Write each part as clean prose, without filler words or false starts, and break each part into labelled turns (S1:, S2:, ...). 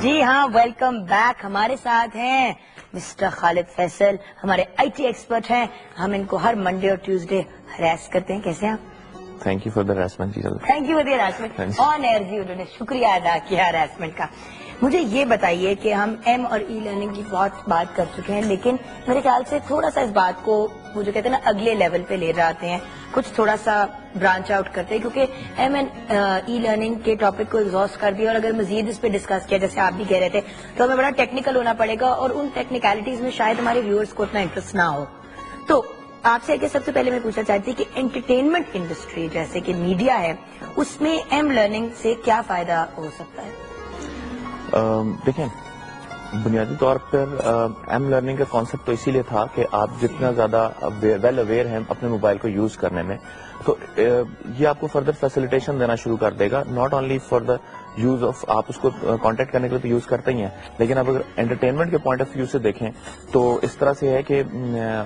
S1: جی ہاں، welcome back. ہمارے ساتھ ہیں مسٹر خالد فیصل، ہمارے آئی ٹی ایکسپرٹ ہیں. ہم ان کو ہر منڈے اور ٹیوزڈے ہراس کرتے ہیں. کیسے ہیں آپ؟
S2: Thank you for the harassment.
S1: Thank you for the harassment. On air جی انہوں نے شکریہ ادا کیا ہراسمنٹ کا. مجھے یہ بتائیے کہ ہم ایم اور ای لرننگ کی بہت بات کر چکے ہیں، لیکن میرے خیال سے تھوڑا سا اس بات کو وہ جو کہتے ہیں نا اگلے لیول پہ لے جاتے ہیں، کچھ تھوڑا سا برانچ آؤٹ کرتے ہیں، کیونکہ ایم اینڈ ای لرننگ کے ٹاپک کو ایگزاسٹ کر دیا، اور اگر مزید اس پہ ڈسکس کیا جیسے آپ بھی کہہ رہے تھے تو ہمیں بڑا ٹیکنیکل ہونا پڑے گا، اور ان ٹیکنیکلٹیز میں شاید ہمارے ویورز کو اتنا انٹرسٹ نہ ہو. تو آپ سے کہ سب سے پہلے میں پوچھنا چاہتی کہ انٹرٹینمنٹ انڈسٹری جیسے کہ میڈیا ہے، اس میں ایم لرننگ سے کیا فائدہ ہو سکتا ہے؟
S2: دیکھیں، بنیادی طور پر ایم لرننگ کا کانسیپٹ تو اسی لیے تھا کہ آپ جتنا زیادہ ویل اویئر ہیں اپنے موبائل کو یوز کرنے میں، تو یہ آپ کو فردر فیسیلیٹیشن دینا شروع کر دے گا. Not only for the use of, آپ اس کو کانٹیکٹ کرنے کے لیے تو یوز کرتے ہی ہیں، لیکن اب اگر انٹرٹینمنٹ کے پوائنٹ آف ویو سے دیکھیں تو اس طرح سے ہے کہ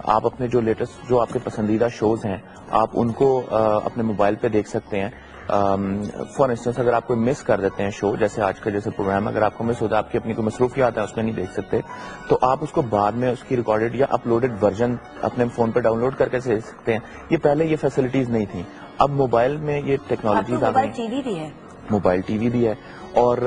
S2: آپ اپنے جو لیٹسٹ جو آپ کے پسندیدہ شوز ہیں آپ ان کو اپنے موبائل پہ دیکھ سکتے ہیں. فار انسٹنس اگر آپ کوئی مس کر دیتے ہیں شو، جیسے آج کا جیسے پروگرام اگر آپ کو مس ہوتا ہے، آپ کی اپنی کوئی مصروفیات ہیں اس میں نہیں دیکھ سکتے، تو آپ اس کو بعد میں اس کی ریکارڈیڈ یا اپلوڈیڈ ورژن اپنے فون پہ ڈاؤن لوڈ کر کے دیکھ سکتے ہیں. یہ پہلے یہ فیسلٹیز نہیں تھیں. اب موبائل میں یہ ٹیکنالوجیز آ گئی.
S1: موبائل ٹی وی بھی ہے،
S2: موبائل ٹی وی بھی ہے، اور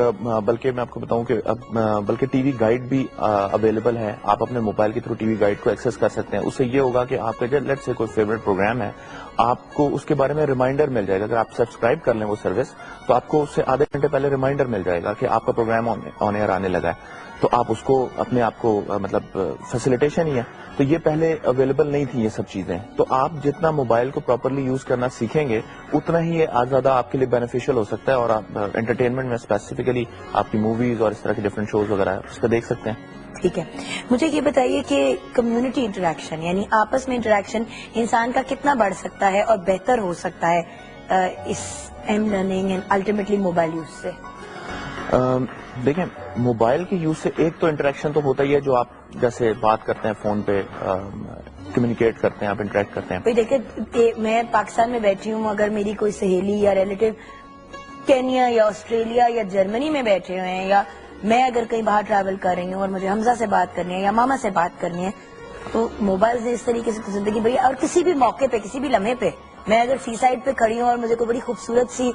S2: بلکہ میں آپ کو بتاؤں کہ اب بلکہ ٹی وی گائیڈ بھی اویلیبل ہے. آپ اپنے موبائل کے تھرو ٹی وی گائیڈ کو ایکسس کر سکتے ہیں. اس سے یہ ہوگا کہ آپ کا لیٹ سے کوئی فیوریٹ پروگرام ہے، آپ کو اس کے بارے میں ریمائنڈر مل جائے گا. اگر آپ سبسکرائب کر لیں وہ سروس تو آپ کو اس سے آدھے گھنٹے پہلے ریمائنڈر مل جائے گا کہ آپ کا پروگرام آن ایئر آنے لگا ہے. تو آپ اس کو اپنے آپ کو مطلب فیسیلیٹیشن ہی ہے. تو یہ پہلے اویلیبل نہیں تھی یہ سب چیزیں. تو آپ جتنا موبائل کو پراپرلی یوز کرنا سیکھیں گے اتنا ہی یہ زیادہ آپ کے لیے بینیفیشیل ہو سکتا ہے، اور آپ انٹرٹینمنٹ میں اسپیسیفکلی آپ کی موویز اور اس طرح کے ڈفرینٹ شوز وغیرہ اس کو دیکھ سکتے ہیں.
S1: ٹھیک ہے. مجھے یہ بتائیے کہ کمیونٹی انٹریکشن یعنی آپس میں انٹریکشن انسان کا کتنا بڑھ سکتا ہے اور بہتر ہو سکتا ہے اس M learning and ultimately mobile use سے؟
S2: دیکھیں، موبائل کے یوز سے ایک تو انٹریکشن تو ہوتا ہی ہے، جو آپ جیسے بات کرتے ہیں فون پہ کمیونیکیٹ کرتے ہیں، آپ انٹریکٹ کرتے ہیں.
S1: دیکھیں، میں پاکستان میں بیٹھی ہوں، اگر میری کوئی سہیلی یا ریلیٹیو کینیا یا آسٹریلیا یا جرمنی میں بیٹھے ہوئے ہیں، یا میں اگر کہیں باہر ٹریول کر رہی ہوں اور مجھے حمزہ سے بات کرنی ہے یا ماما سے بات کرنی ہے، تو موبائل سے اس طریقے سے زندگی بڑی. اور کسی بھی موقع پہ، کسی بھی لمحے پہ، میں اگر سی سائڈ پہ کھڑی ہوں اور مجھے کوئی بڑی خوبصورت سی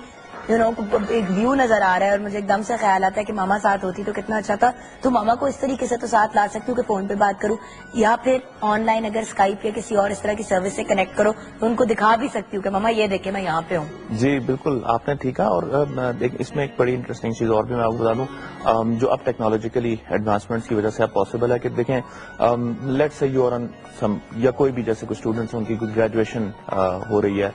S1: ایک ویو نظر آ رہا ہے اور مجھے ایک دم سے خیال آتا ہے کہ ماما ساتھ ہوتی تو کتنا اچھا تھا، تو ماما کو اس طریقے سے تو ساتھ لا سکتی ہوں کہ فون پہ بات کروں، یا پھر آن لائن اگر اسکائپ یا کسی اور اس طرح کی سروس سے کنیکٹ کرو تو ان کو دکھا بھی سکتی ہوں کہ ماما یہ دیکھیں میں یہاں پہ ہوں.
S2: جی بالکل، آپ نے ٹھیک ہے. اور اس میں ایک بڑی انٹرسٹنگ چیز اور بھی میں آپ کو بتا دوں، جو اب ٹیکنالوجیکلی ایڈوانسمنٹ کی وجہ سے اب پاسبل ہے کہ دیکھیں لیٹ سے یو آر آن سم، یا کوئی بھی جیسے کچھ اسٹوڈنٹس ان کی کوئی گریجویشن ہو رہی ہے،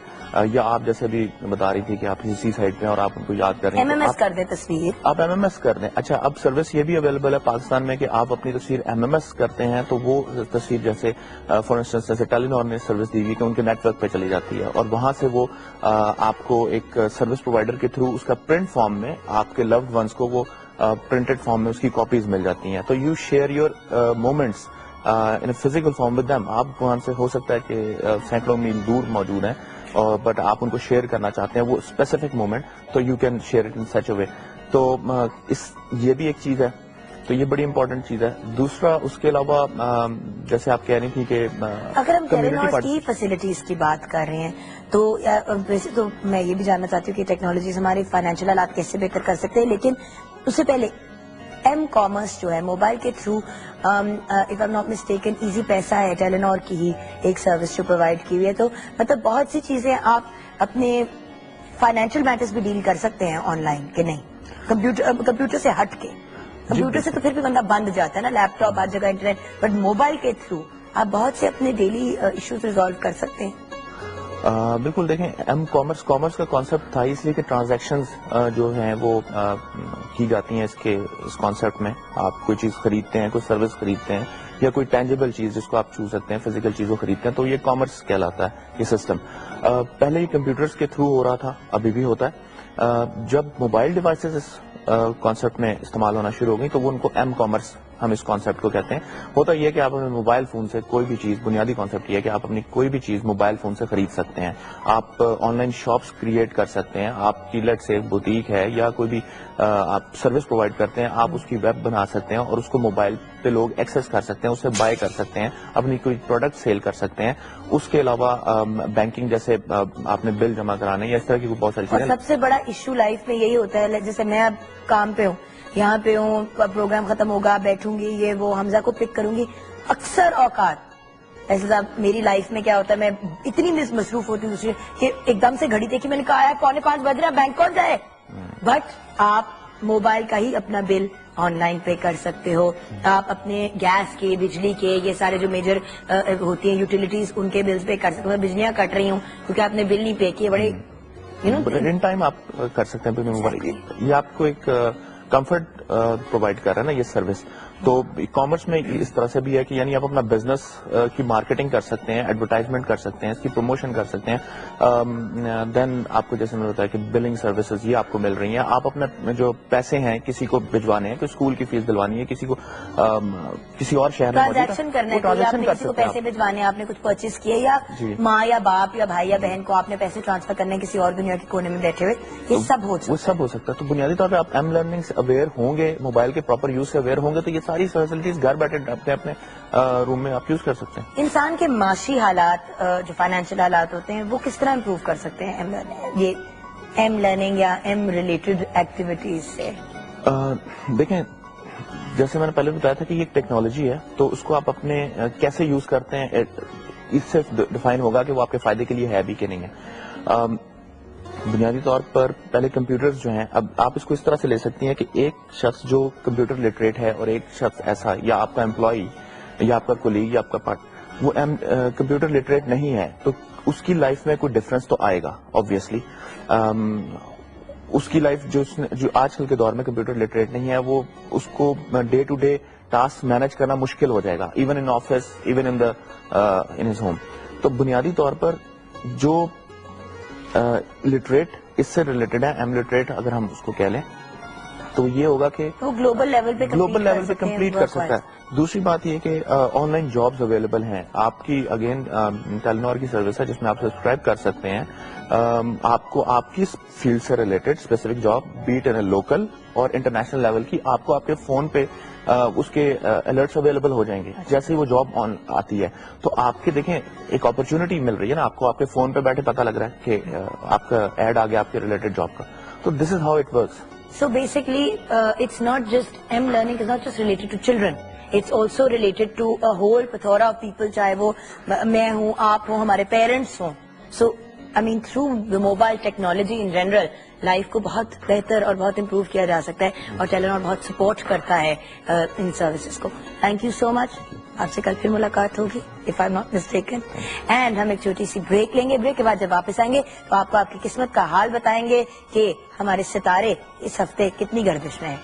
S2: یا آپ جیسے بھی بتا رہی تھی کہ آپ اسی سائڈ پہ اور آپ ان کو یاد کر رہے ہیں،
S1: ایم ایم ایس کر دیں تصویر،
S2: آپ ایم ایم ایس کر دیں. اچھا، اب سروس یہ بھی اویلیبل ہے پاکستان میں کہ آپ اپنی تصویر ایم ایم ایس کرتے ہیں تو وہ تصویر جیسے فار انسٹنس جیسے ٹیلینور نے سروس دی ہوئی کہ ان کے نیٹ ورک پہ چلی جاتی ہے، اور وہاں سے وہ آپ کو ایک سروس پرووائڈر کے تھرو اس کا پرنٹ فارم میں آپ کے لوڈ ونس کو وہ پرنٹڈ فارم میں اس کی کاپیز مل جاتی ہیں. تو you share your moments in physical form with them. آپ وہاں سے ہو سکتا ہے کہ سینکڑوں میل دور موجود ہیں، بٹ آپ ان کو شیئر کرنا چاہتے ہیں وہ اسپیسیفک مومنٹ، تو you can share it in such a way. تو یہ بھی ایک چیز ہے، تو یہ بڑی امپورٹنٹ چیز ہے. دوسرا اس کے علاوہ جیسے آپ کہہ رہی تھی کہ
S1: اگر ہم ٹیلینور کی فیسلٹیز کی بات کر رہے ہیں تو ویسے تو میں یہ بھی جاننا چاہتی ہوں کہ ٹیکنالوجیز ہمارے فائنینشیل حالات کیسے بہتر کر سکتے ہیں، لیکن اس سے پہلے ایم کامرس جو ہے موبائل کے through, if I not mistaken easy پیسہ ہے ٹیلینور کی ہی ایک سروس جو پرووائڈ کی ہوئی ہے. تو مطلب بہت سی چیزیں آپ اپنے فائنینشیل میٹرز بھی ڈیل کر سکتے ہیں آن لائن کہ نہیں، کمپیوٹر سے ہٹ کے. کمپیوٹر سے تو پھر بھی بندہ بند جاتا ہے نا، لیپ ٹاپ ہر جگہ انٹرنیٹ، بٹ موبائل کے تھرو آپ بہت سے اپنے ڈیلی ایشوز ریزالو کر سکتے ہیں.
S2: بالکل. دیکھیں، ایم کامرس کا کانسیپٹ تھا اس لیے کہ ٹرانزیکشنز جو ہیں وہ کی جاتی ہیں اس کانسیپٹ میں. آپ کوئی چیز خریدتے ہیں، کوئی سروس خریدتے ہیں، یا کوئی ٹینجیبل چیز جس کو آپ چھو سکتے ہیں، فزیکل چیزوں خریدتے ہیں، تو یہ کامرس کہلاتا ہے یہ سسٹم. پہلے یہ کمپیوٹرز کے تھرو ہو رہا تھا، ابھی بھی ہوتا ہے. جب موبائل ڈیوائسز اس کانسیپٹ میں استعمال ہونا شروع ہو گئی تو وہ ان کو ایم کامرس ہم اس کانسیپٹ کو کہتے ہیں. ہوتا یہ ہے کہ آپ اپنے موبائل فون سے کوئی بھی چیز, بنیادی کانسیپٹ یہ ہے کہ آپ اپنی کوئی بھی چیز موبائل فون سے خرید سکتے ہیں. آپ آن لائن شاپس کریٹ کر سکتے ہیں. آپ کی لیٹ سے بوتیک ہے یا کوئی بھی آپ سروس پرووائڈ کرتے ہیں, آپ اس کی ویب بنا سکتے ہیں اور اس کو موبائل پہ لوگ ایکسیس کر سکتے ہیں, اسے بائی کر سکتے ہیں, اپنی کوئی پروڈکٹ سیل کر سکتے ہیں. اس کے علاوہ بینکنگ جیسے آپ نے بل جمع کرانے یا اس طرح کی بہت ساری
S1: اور
S2: چیزیں.
S1: سب سے بڑا ایشو لائف میں یہی ہوتا ہے, جیسے میں اب کام پہ ہوں, یہاں پہ ہوں, پروگرام ختم ہوگا, بیٹھوں گی, یہ وہ, حمزہ کو پک کروں گی. اکثر اوقات ایسے صاحب میری لائف میں کیا ہوتا ہے, میں اتنی مصروف ہوتی ہوں دوسری کہ ایک دم سے گھڑی دیکھی, میں نے کہا ہے 4:45 بج رہا, بینک کون جائے. بٹ آپ موبائل کا ہی اپنا بل آن لائن پے کر سکتے ہو. آپ اپنے گیس کے, بجلی کے, یہ سارے جو میجر ہوتی ہیں یوٹیلیٹیز, ان کے بلز پے کر سکتے ہو. میں بجلیاں کٹ رہی ہوں کیونکہ آپ نے بل نہیں پے کیے, بڑے
S2: ان ٹائم آپ کر سکتے ہیں. موبائل یہ آپ کو ایک کمفرٹ پرووائڈ کر رہا ہے نا یہ سروس. تو کامرس میں اس طرح سے بھی ہے کہ یعنی آپ اپنا بزنس کی مارکیٹنگ کر سکتے ہیں, ایڈورٹائزمنٹ کر سکتے ہیں, اس کی پروموشن کر سکتے ہیں. دین آپ کو جیسے میں نے بتایا کہ بلنگ سروسز یہ آپ کو مل رہی ہیں. آپ اپنا جو پیسے ہیں کسی کو بھجوانے ہیں, کوئی اسکول کی فیس دلوانی ہے, کسی کو کسی اور شہر میں
S1: ٹرانزیکشن کرنا ہے, آپ نے کسی کو پیسے بھجوانے, آپ نے کچھ پرچیز کیے, یا ماں یا باپ یا بھائی یا بہن کو آپ نے پیسے ٹرانسفر کرنے کسی اور دنیا کے کونے میں بیٹھے ہوئے, یہ سب ہو
S2: سکتا ہے. تو بنیادی طور پہ آپ ایم لرننگ سے اویئر ہوں گے, موبائل کے پراپر یوز سے اویئر ہوں گے, تو یہ ساری فیسلٹیز گھر بیٹھے اپنے روم میں آپ یوز کر سکتے ہیں.
S1: انسان کے معاشی حالات, جو فائنینشیل حالات ہوتے ہیں, وہ کس طرح امپروو کر سکتے ہیں یہ ایم لرننگ یا ایم ریلیٹڈ ایکٹیویٹیز سے؟
S2: دیکھیں, جیسے میں نے پہلے بتایا تھا کہ یہ ایک ٹیکنالوجی ہے, تو اس کو آپ اپنے کیسے یوز کرتے ہیں اس سے ڈیفائن ہوگا کہ وہ آپ کے فائدے کے لیے ہے بھی کہ نہیں ہے. بنیادی طور پر پہلے کمپیوٹرز جو ہیں, اب آپ اس کو اس طرح سے لے سکتی ہیں کہ ایک شخص جو کمپیوٹر لٹریٹ ہے اور ایک شخص ایسا, یا آپ کا امپلائی یا آپ کا کولیگ یا آپ کا پارٹ, وہ کمپیوٹر لٹریٹ نہیں ہے, تو اس کی لائف میں کوئی ڈفرنس تو آئے گا آبویسلی. اس کی لائف جو آج کل کے دور میں کمپیوٹر لٹریٹ نہیں ہے, وہ اس کو day to day task manage کرنا مشکل ہو جائے گا, even in office, even in his home. تو بنیادی طور پر جو لٹریٹ اس سے ریلیٹڈ ہے, ایم لٹریٹ اگر ہم اس کو کہہ لیں, تو یہ ہوگا کہ
S1: وہ گلوبل لیول پہ
S2: کمپلیٹ کر سکتا ہے. دوسری بات یہ کہ آن لائن جابز اویلیبل ہیں. آپ کی اگین ٹیلینور کی سروس ہے جس میں آپ سبسکرائب کر سکتے ہیں. آپ کو آپ کی فیلڈ سے ریلیٹڈ اسپیسیفک جاب, بیٹ ان لوکل اور انٹرنیشنل لیول کی, آپ کو آپ کے فون پہ اس کے الرٹس اویلیبل ہو جائیں گے جیسے ہی وہ جاب آن آتی ہے. تو آپ کے دیکھیں ایک اپرچونٹی مل رہی ہے نا آپ کو, آپ کے فون پہ بیٹھے پتہ لگ رہا ہے کہ آپ کا ایڈ آ گیا آپ کے ریلیٹڈ جاب کا. تو this is how it works.
S1: So basically, it's not just M learning is not just related to children. It's also related to a whole plethora of people, چاہے وہ میں ہوں, آپ ہوں, ہمارے پیرنٹس ہوں. So, I mean, through the mobile technology in general, life کو بہت بہتر اور بہت امپروو کیا جا سکتا ہے, اور ٹیلینور بہت سپورٹ کرتا ہے ان سروسز کو. تھینک یو سو مچ. آپ سے کل پھر ملاقات ہوگی, if I'm not mistaken. And ہم ایک چھوٹی سی بریک لیں گے. بریک کے بعد جب واپس آئیں گے تو آپ کو آپ کی قسمت کا حال بتائیں گے کہ ہمارے ستارے اس ہفتے کتنی گردش میں ہیں.